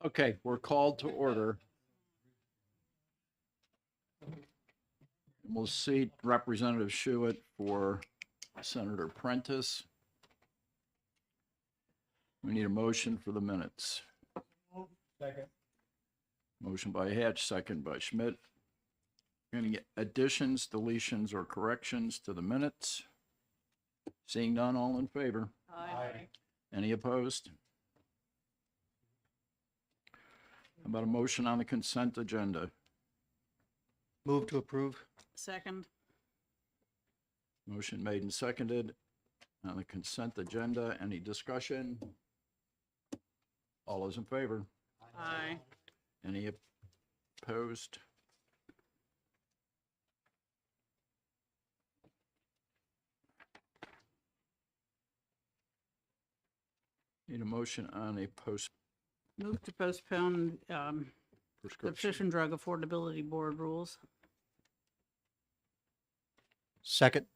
Okay, we're called to order. We'll seat Representative Schuett for Senator Prentice. We need a motion for the minutes. Second. Motion by Hatch, second by Schmidt. Any additions, deletions, or corrections to the minutes? Seeing none, all in favor? Aye. Any opposed? How about a motion on the consent agenda? Move to approve. Second. Motion made and seconded on the consent agenda. Any discussion? All those in favor? Aye. Any opposed? Need a motion on a Move to postpone the prescription. Prescription Drug Affordability Board rules. Second.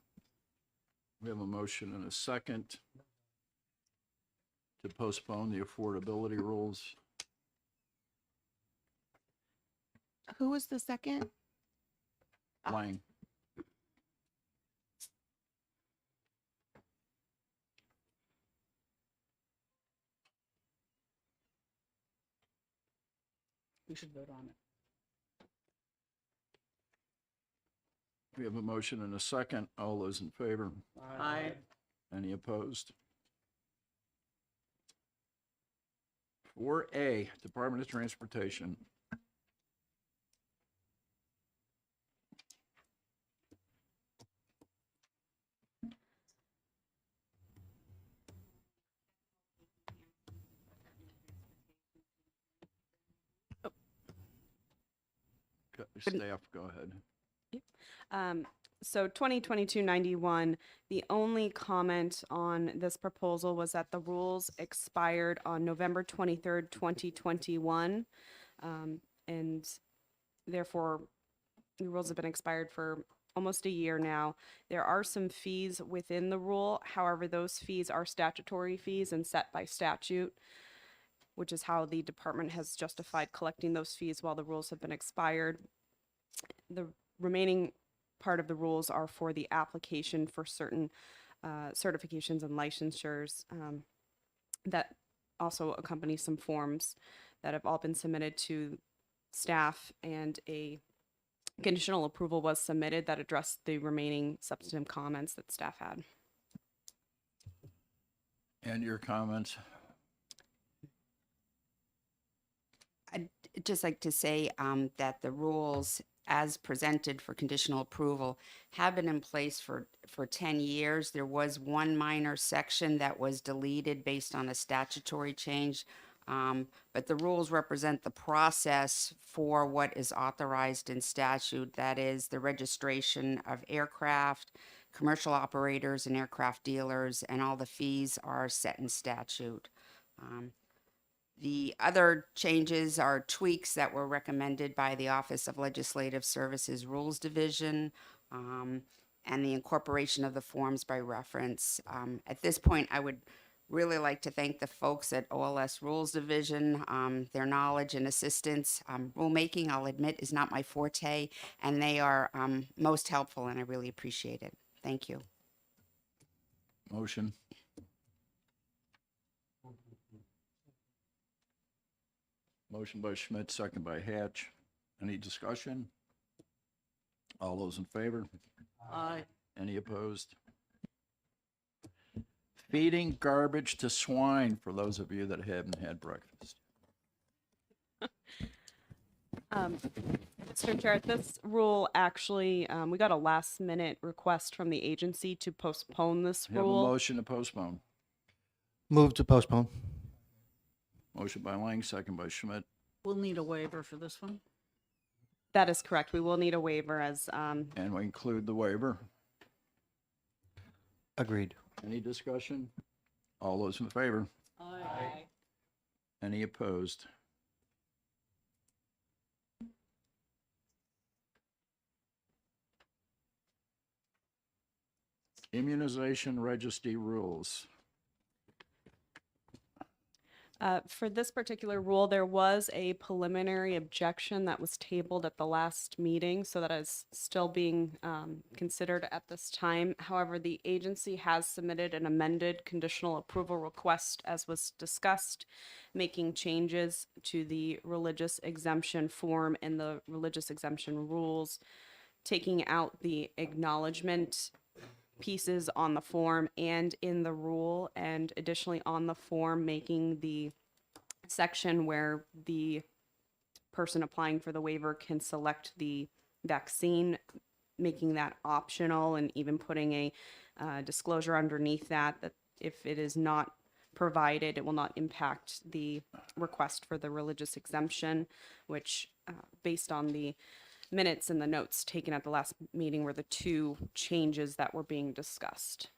We have a motion and a second to postpone the affordability rules. Who was the second? Lang. We should vote on it. We have a motion and a second. All those in favor? Aye. Any opposed? 4A, Department of Transportation. Staff, go ahead. So 2022-91, the only comment on this proposal was that the rules expired on November 23rd, 2021. And therefore, the rules have been expired for almost a year now. There are some fees within the rule. However, those fees are statutory fees and set by statute, which is how the department has justified collecting those fees while the rules have been expired. The remaining part of the rules are for the application for certain certifications and licensures that also accompany some forms that have all been submitted to staff, and a conditional approval was submitted that addressed the remaining substantive comments that staff had. And your comments? I'd just like to say that the rules as presented for conditional approval have been in place for 10 years. There was one minor section that was deleted based on a statutory change, but the rules represent the process for what is authorized in statute. That is the registration of aircraft, commercial operators and aircraft dealers, and all the fees are set in statute. The other changes are tweaks that were recommended by the Office of Legislative Services Rules Division, and the incorporation of the forms by reference. At this point, I would really like to thank the folks at OLS Rules Division. Their knowledge and assistance. Rulemaking, I'll admit, is not my forte, and they are most helpful, and I really appreciate it. Thank you. Motion? Motion by Schmidt, second by Hatch. Any discussion? All those in favor? Aye. Any opposed? Feeding garbage to swine, for those of you that haven't had breakfast. Mr. Chair, this rule actually, we got a last minute request from the agency to postpone this Have a rule. motion to postpone. Move to postpone. Motion by Lang, second by Schmidt. We'll need a waiver for this one. That is correct. We will need a waiver as, And we include the waiver. Agreed. Any discussion? All those in favor? Aye. Any opposed? Immunization registry rules. For this particular rule, there was a preliminary objection that was tabled at the last meeting, so that is still being considered at this time. However, the agency has submitted an amended conditional approval request, as was discussed, making changes to the religious exemption form and the religious exemption rules, taking out the acknowledgement pieces on the form and in the rule, and additionally on the form, making the section where the person applying for the waiver can select the vaccine, making that optional, and even putting a disclosure underneath that if it is not provided, it will not impact the request for the religious exemption, which based on the minutes and the notes taken at the last meeting were the two changes that were being discussed.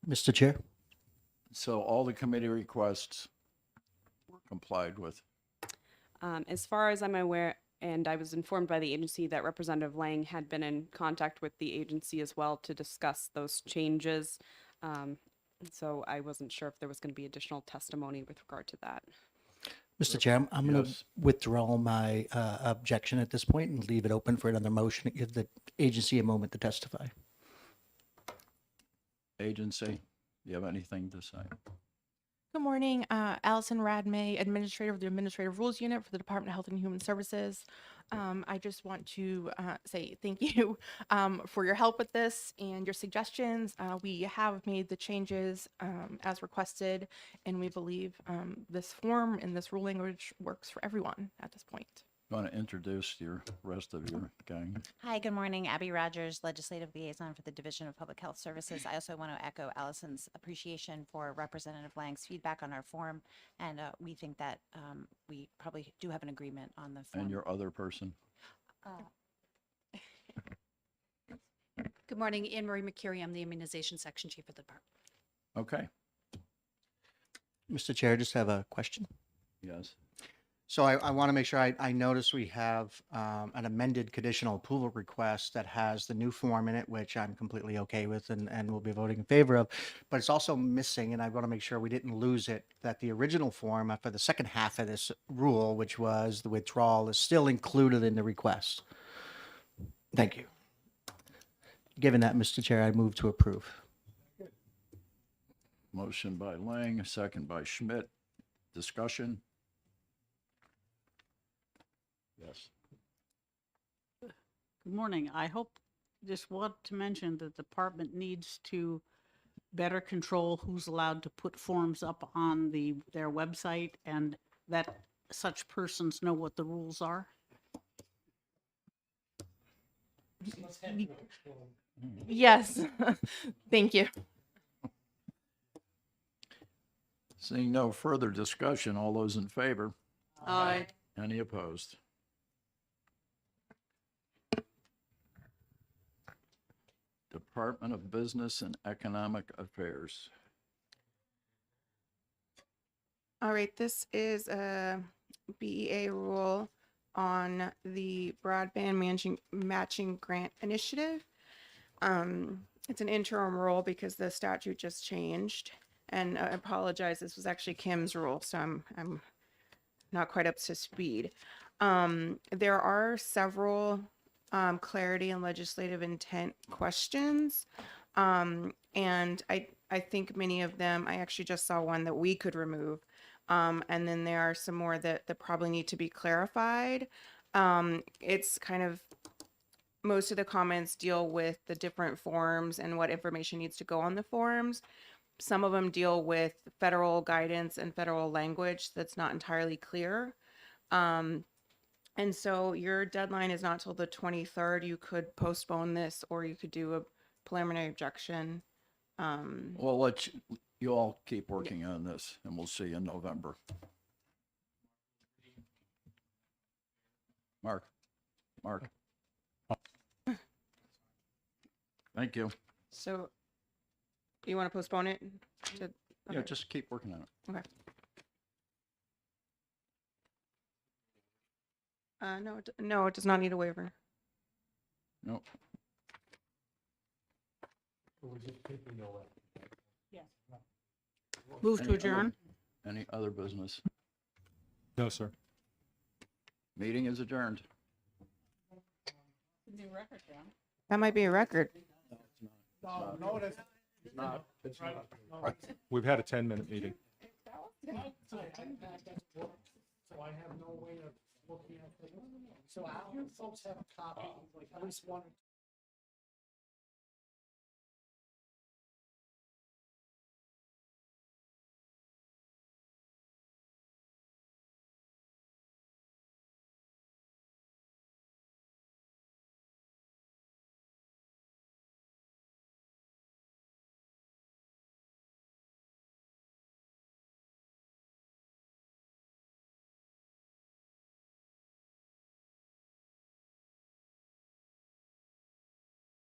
Mr. Chair? So all the committee requests were complied with. As far as I'm aware, and I was informed by the agency that Representative Lang had been in contact with the agency as well to discuss those changes. So I wasn't sure if there was going to be additional testimony with regard to that. Mr. Chair, I'm going to Yes. withdraw my objection at this point and leave it open for another motion to give the agency a moment to testify. Agency, you have anything to say? Good morning, Allison Radmay, Administrator of the Administrative Rules Unit for the Department of Health and Human Services. I just want to say thank you for your help with this and your suggestions. We have made the changes as requested, and we believe this form and this rule language works for everyone at this point. You want to introduce your rest of your gang? Hi, good morning. Abby Rogers, Legislative Liaison for the Division of Public Health Services. I also want to echo Allison's appreciation for Representative Lang's feedback on our form, and we think that we probably do have an agreement on the form. And your other person? Good morning, Anne Marie McCurry. I'm the Immunization Section Chief of the department. Okay, Mr. Chair, I just have a question. yes. So I want to make sure I notice we have an amended conditional approval request that has the new form in it, which I'm completely okay with and will be voting in favor of. But it's also missing, and I want to make sure we didn't lose it, that the original form for the second half of this rule, which was the withdrawal, is still included in the request. Thank you. Given that, Mr. Chair, I move to approve. Motion by Lang, second by Schmidt. Discussion? Yes. Good morning. I just want to mention that the department needs to better control who's allowed to put forms up on their website, and that such persons know what the rules are. Yes, thank you. Seeing no further discussion, all those in favor? Aye. Any opposed? Department of Business and Economic Affairs. All right, this is a BEA rule on the broadband matching grant initiative. It's an interim rule because the statute just changed. And I apologize, this was actually Kim's rule, so I'm not quite up to speed. There are several clarity and legislative intent questions. And I think many of them, I actually just saw one that we could remove. And then there are some more that probably need to be clarified. It's kind of, most of the comments deal with the different forms and what information needs to go on the forms. Some of them deal with federal guidance and federal language that's not entirely clear. And so your deadline is not till the 23rd. You could postpone this, or you could do a preliminary objection. Well, you all keep working on this, and we'll see you in November. Mark. Thank you. So you want to postpone it to? Yeah, okay. just keep working on it. Okay. No, it does not need a waiver. No. Move to adjourn. Any other business? No, sir. Meeting is adjourned. New record, John. That might be a record. No, it isn't. It's not. It's not. We've had a 10-minute meeting. So I have no way of looking at it. So I hope folks have a copy, like at least one.